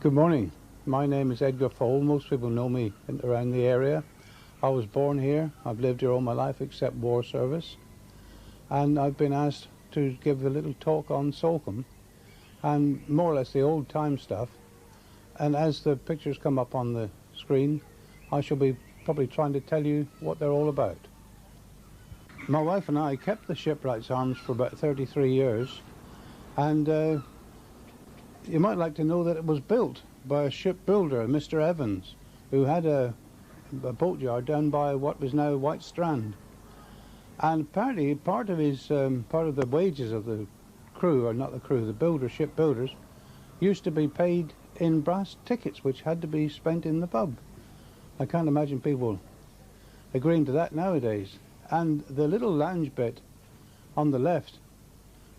Good morning. My name is Edgar Fole. Most people know me around the area. I was born here. I've lived here all my life except war service. And I've been asked to give a little talk on Salcombe and more or less the old time stuff. And as the pictures come up on the screen, I shall be probably trying to tell you what they're all about. My wife and I kept the Shipwrights Arms for about 33 years, and you might like to know that it was built by a shipbuilder, Mr. Evans, who had a boatyard down by what was now White Strand. And apparently part of the wages of the crew, or not the crew, the shipbuilders, used to be paid in brass tickets which had to be spent in the pub. I can't imagine people agreeing to that nowadays. And the little lounge bit on the left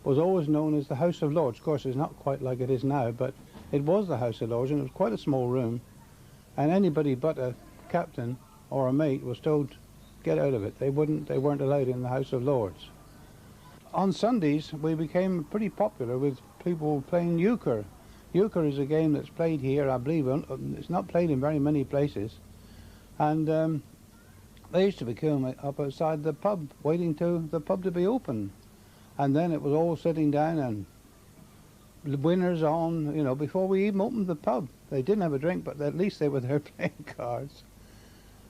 was always known as the House of Lords. Of course, it's not quite like it is now, but it was the House of Lords, and it was quite a small room, and anybody but a captain or a mate was told, get out of it. They weren't allowed in the House of Lords. On Sundays, we became pretty popular with people playing euchre. Euchre is a game that's played here, I believe. It's not played in very many places, and they used to be queuing up outside the pub, waiting to the pub to be open. And then it was all sitting down and the winners on, you know, before we even opened the pub. They didn't have a drink, but at least they were there playing cards.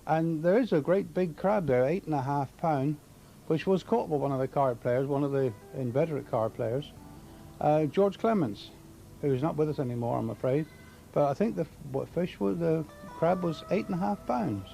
And there is a great big crab there, 8.5 pound, which was caught by one of the card players, one of the inveterate card players, George Clements, who's not with us anymore, I'm afraid. But I think the crab was 8.5 pounds.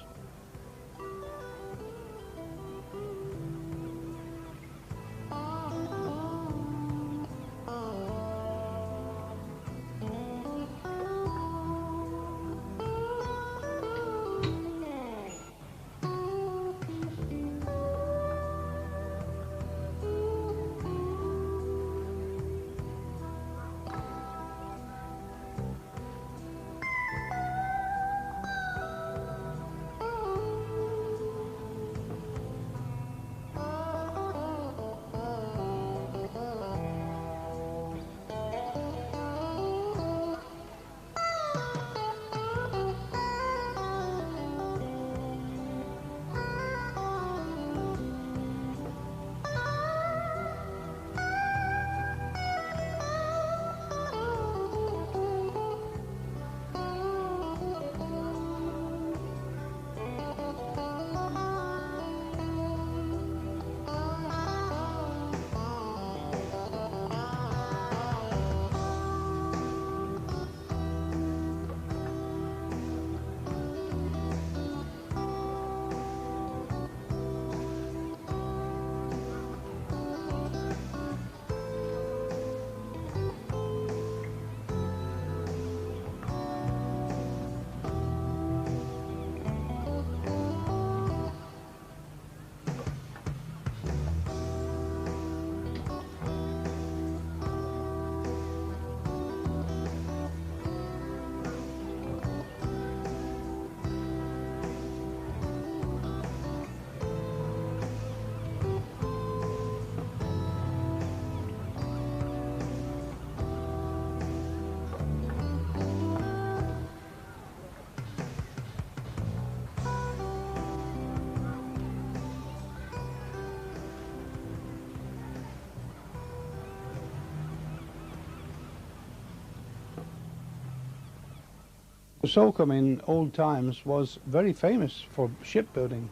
Salcombe in old times was very famous for shipbuilding,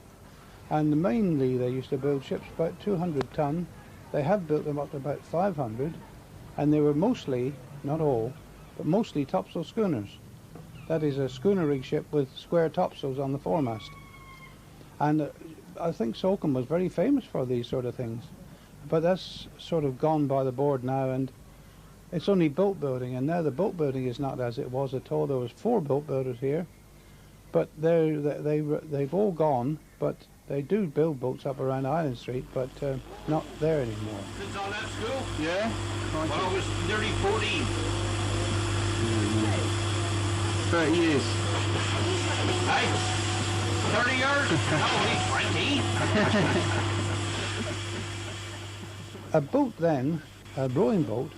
and mainly they used to build ships about 200 ton. They have built them up to about 500, and they were mostly, not all, but mostly topsail schooners. That is a schooner rig ship with square topsails on the foremast. And I think Salcombe was very famous for these sort of things, but that's sort of gone by the board now, and it's only boat building, and now the boat building is not as it was at all. There was 4 boat builders here, but they've all gone, but they do build boats up around Island Street, but not there anymore. Since I left school? Yeah? When I was nearly 14. 30 years. Hey, 30 years? No, only 20. A boat then, a rowing boat,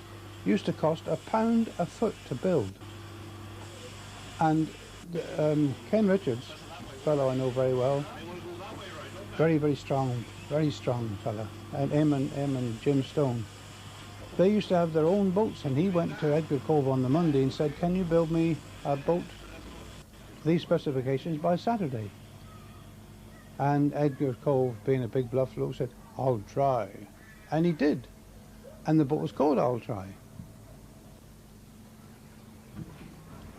used to cost £1 a foot to build. And Ken Richards, fellow I know very well, very strong fella, and him and Jim Stone. They used to have their own boats, and he went to Edgar Cove on the Monday and said, "Can you build me a boat to these specifications by Saturday?" And Edgar Cove, being a big bluff fellow, said, "I'll try." And he did. And the boat was called I'll Try.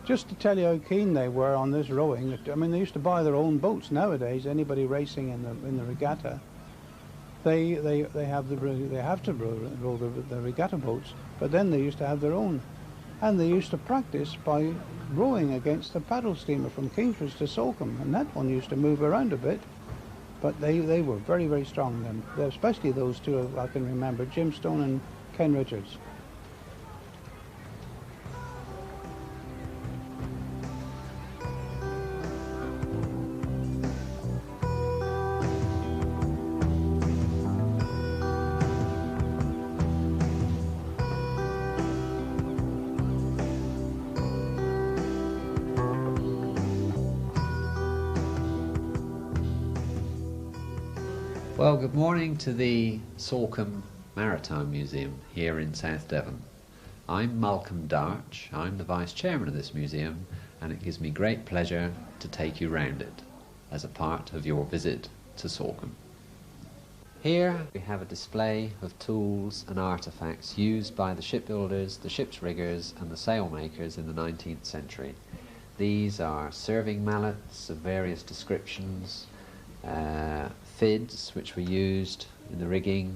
Just to tell you how keen they were on this rowing, I mean, they used to buy their own boats. Nowadays, anybody racing in the regatta, they have to row the regatta boats, but then they used to have their own. And they used to practice by rowing against the paddle steamer from Kingsbridge to Salcombe, and that one used to move around a bit. But they were very strong then, especially those two I can remember, Jim Stone and Ken Richards. Well, good morning to the Salcombe Maritime Museum here in South Devon. I'm Malcolm Darch, I'm the Vice Chairman of this museum, and it gives me great pleasure to take you round it as a part of your visit to Salcombe. Here we have a display of tools and artefacts used by the shipbuilders, the ship's riggers and the sailmakers in the 19th century. These are serving mallets of various descriptions, fids which were used in the rigging,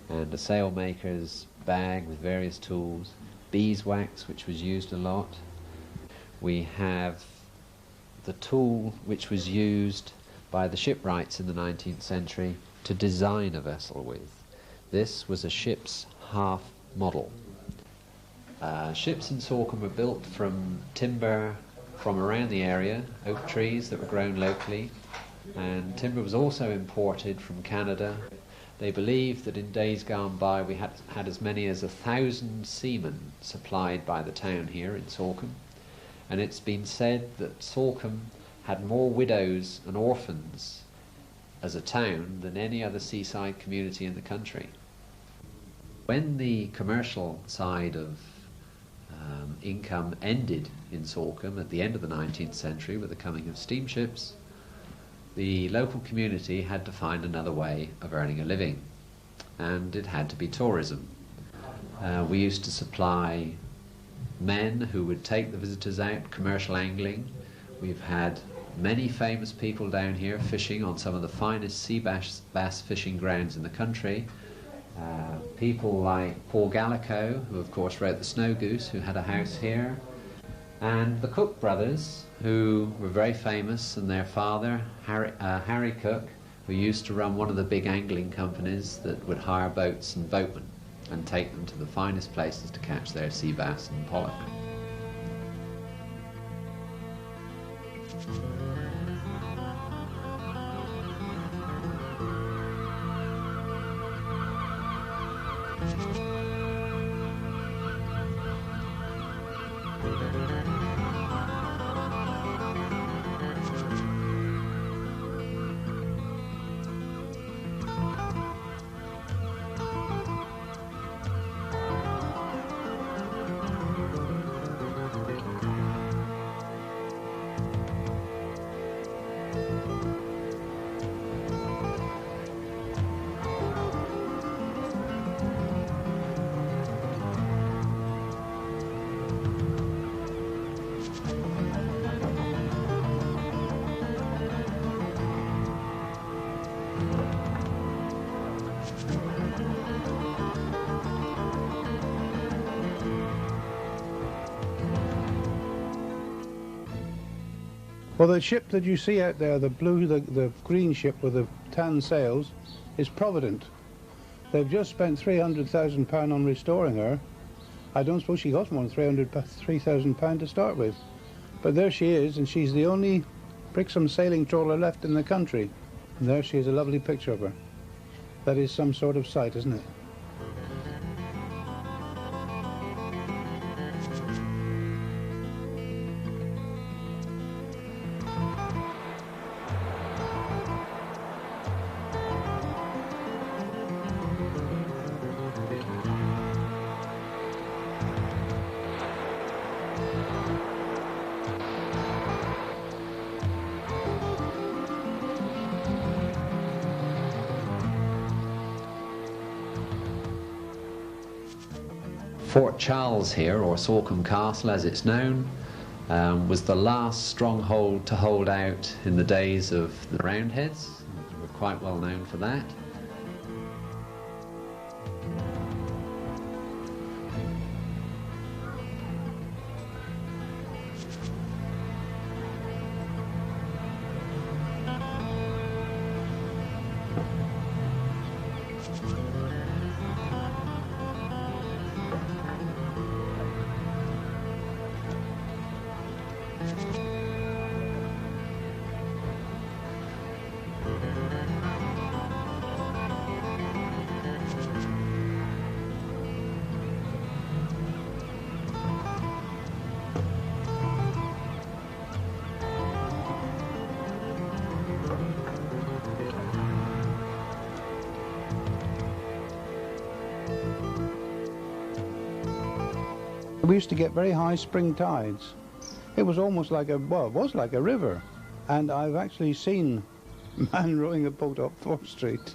and a sailmaker's bag with various tools, beeswax which was used a lot. We have the tool which was used by the shipwrights in the 19th century to design a vessel with. This was a ship's half model. Ships in Salcombe were built from timber from around the area, oak trees that were grown locally, and timber was also imported from Canada. They believed that in days gone by we had as many as 1,000 seamen supplied by the town here in Salcombe, and it's been said that Salcombe had more widows and orphans as a town than any other seaside community in the country. When the commercial side of income ended in Salcombe at the end of the 19th century with the coming of steamships, the local community had to find another way of earning a living, and it had to be tourism. We used to supply men who would take the visitors out commercial angling. We've had many famous people down here fishing on some of the finest sea bass fishing grounds in the country. People like Paul Gallico, who of course wrote The Snow Goose, who had a house here, and the Cook brothers, who were very famous, and their father, Harry Cook, who used to run one of the big angling companies that would hire boats and boatmen and take them to the finest places to catch their sea bass and pollock. Well, the ship that you see out there, the green ship with the tan sails, is Provident. They've just spent £300,000 on restoring her. I don't suppose she got more than £3,000 to start with. But there she is, and she's the only Brixham sailing trawler left in the country. And there she is, a lovely picture of her. That is some sort of sight, isn't it? Fort Charles here, or Salcombe Castle as it's known, was the last stronghold to hold out in the days of the Roundheads. We're quite well known for that. We used to get very high spring tides. It was almost like a, well, it was like a river. And I've actually seen a man rowing a boat up 4th Street.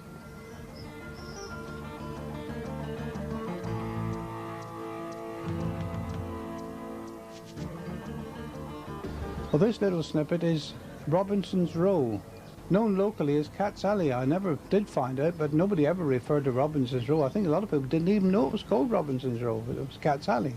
Well, this little snippet is Robinson's Row, known locally as Cat's Alley. I never did find out, but nobody ever referred to Robinson's Row. I think a lot of people didn't even know it was called Robinson's Row, but it was Cat's Alley.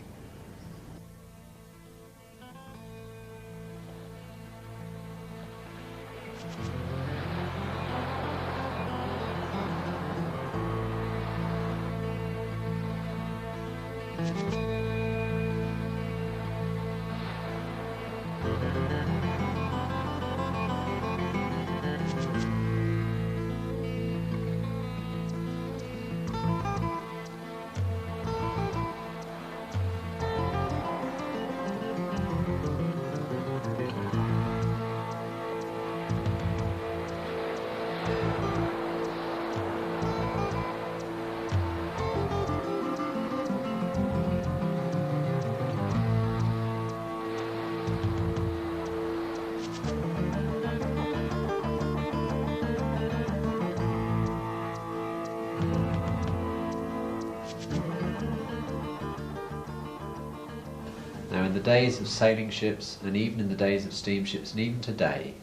Now, in the days of sailing ships, and even in the days of steamships, and even today,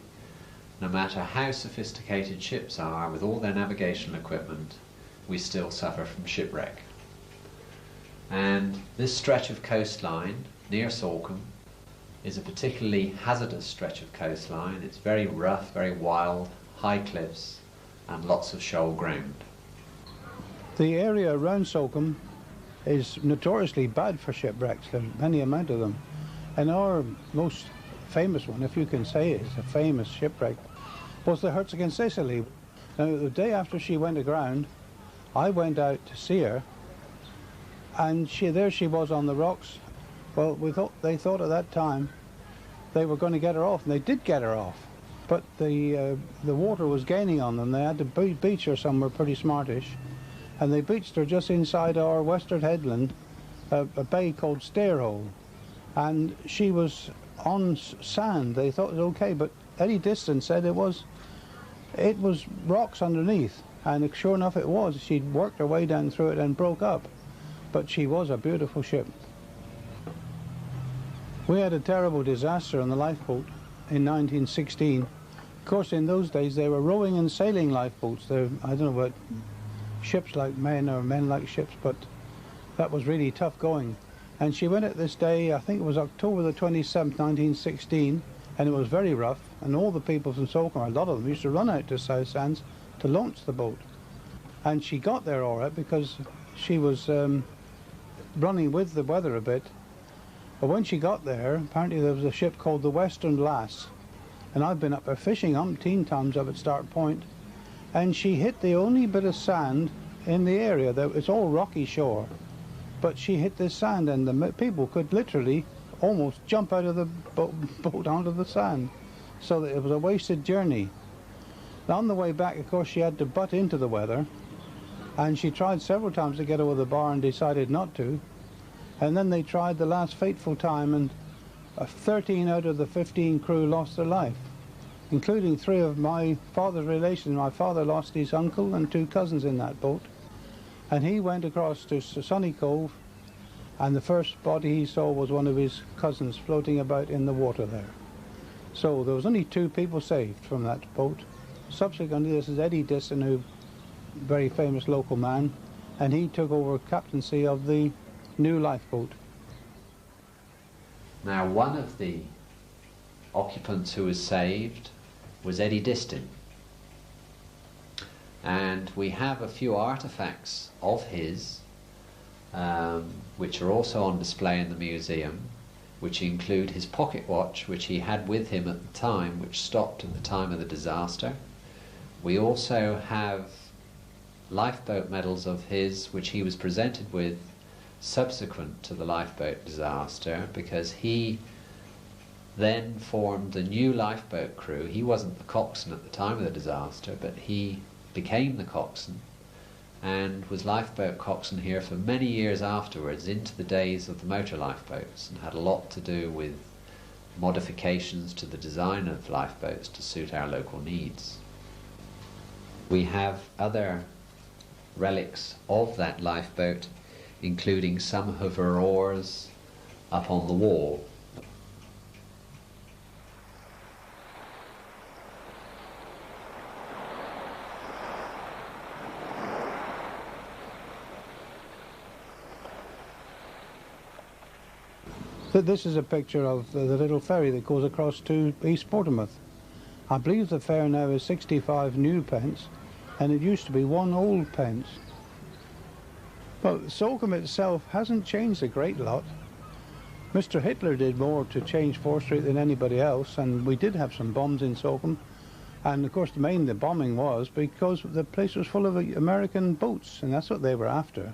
no matter how sophisticated ships are with all their navigational equipment, we still suffer from shipwreck. And this stretch of coastline near Salcombe is a particularly hazardous stretch of coastline. It's very rough, very wild, high cliffs, and lots of shoal ground. The area around Salcombe is notoriously bad for shipwrecks. There's many amount of them. And our most famous one, if you can say it, is a famous shipwreck, was the Hertz against Sicily. Now, the day after she went aground, I went out to see her, and there she was on the rocks. Well, they thought at that time they were going to get her off, and they did get her off. But the water was gaining on them. They had to beach her somewhere pretty smartish. And they beached her just inside our western headland, a bay called Stairhole. And she was on sand. They thought it was okay, but Eddie Diston said it was rocks underneath. And sure enough it was. She'd worked her way down through it and broke up. But she was a beautiful ship. We had a terrible disaster on the lifeboat in 1916. Of course, in those days they were rowing and sailing lifeboats. I don't know what ships like men or men like ships, but that was really tough going. And she went at this day, I think it was October the 27th, 1916, and it was very rough, and all the people from Salcombe, a lot of them, used to run out to South Sands to launch the boat. And she got there all right because she was running with the weather a bit. But when she got there, apparently there was a ship called the Western Lass, and I've been up there fishing umpteen times up at Start Point, and she hit the only bit of sand in the area. It's all rocky shore, but she hit this sand, and the people could literally almost jump out of the boat onto the sand, so that it was a wasted journey. Now, on the way back, of course, she had to butt into the weather, and she tried several times to get over the bar and decided not to. And then they tried the last fateful time, and 13 out of the 15 crew lost their life, including 3 of my father's relations. My father lost his uncle and 2 cousins in that boat. And he went across to Sunny Cove And the first body he saw was one of his cousins floating about in the water there. So there was only 2 people saved from that boat. Subsequently, this is Eddie Disson, who very famous local man, and he took over captaincy of the new lifeboat. Now, one of the occupants who was saved was Eddie Diston, and we have a few artifacts of his which are also on display in the museum, which include his pocket watch, which he had with him at the time, which stopped at the time of the disaster. We also have lifeboat medals of his, which he was presented with subsequent to the lifeboat disaster, because he then formed the new lifeboat crew. He wasn't the coxswain at the time of the disaster, but he became the coxswain and was lifeboat coxswain here for many years afterwards, into the days of the motor lifeboats, and had a lot to do with modifications to the design of lifeboats to suit our local needs. We have other relics of that lifeboat, including some of her oars up on the wall. So this is a picture of the little ferry that goes across to East Portsmouth. I believe the fare now is 65 new pence, and it used to be 1 old pence. Well, Salcombe itself hasn't changed a great lot. Mr. Hitler did more to change 4th Street than anybody else, and we did have some bombs in Salcombe. And of course the bombing was because the place was full of American boats, and that's what they were after.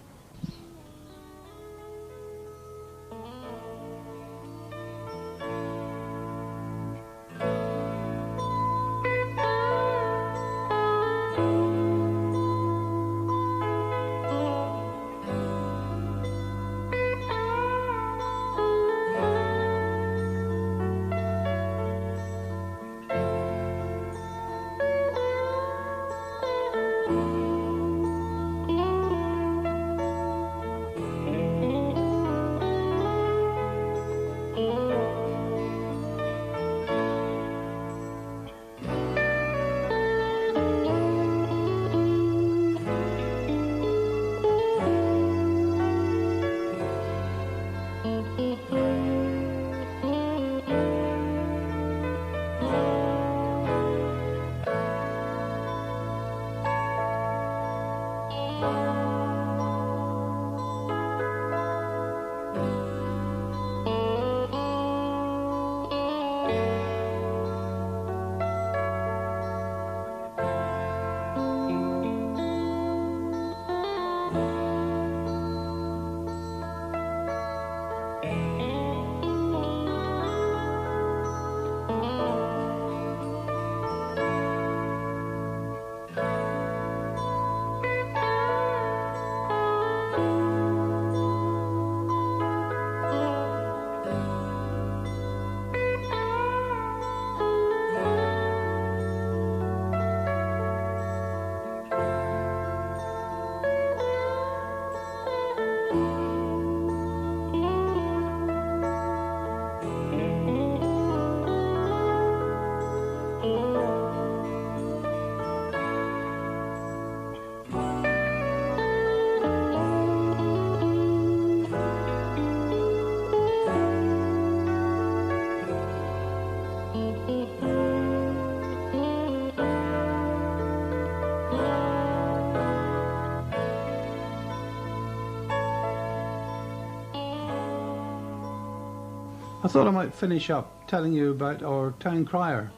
I thought I might finish up telling you about our town crier,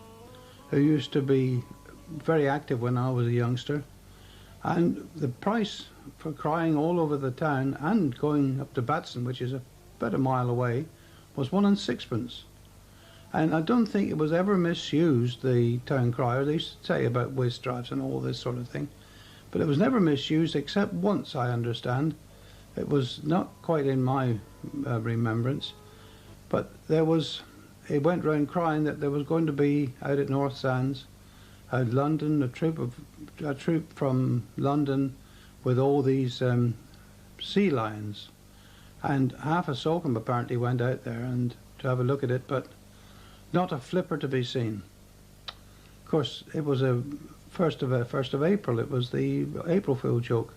who used to be very active when I was a youngster. And the price for crying all over the town and going up to Batson, which is about a mile away, was 1 and 6pence. And I don't think it was ever misused, the town crier. They used to say about whiz drives and all this sort of thing. But it was never misused except once, I understand. It was not quite in my remembrance. But it went round crying that there was going to be, out at North Sands, out London, a troop from London with all these sea lions And half of Salcombe apparently went out there and to have a look at it, but not a flipper to be seen. Of course, it was a first of April. It was the April Fool joke.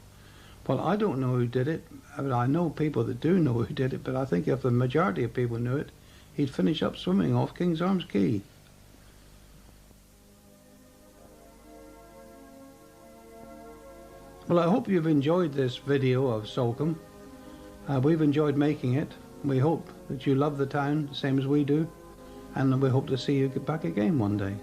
Well, I don't know who did it. I mean, I know people that do know who did it, but I think if the majority of people knew it, he'd finish up swimming off King's Arms Quay. Well, I hope you've enjoyed this video of Salcombe. We've enjoyed making it. We hope that you love the town the same as we do, and we hope to see you get back again one day.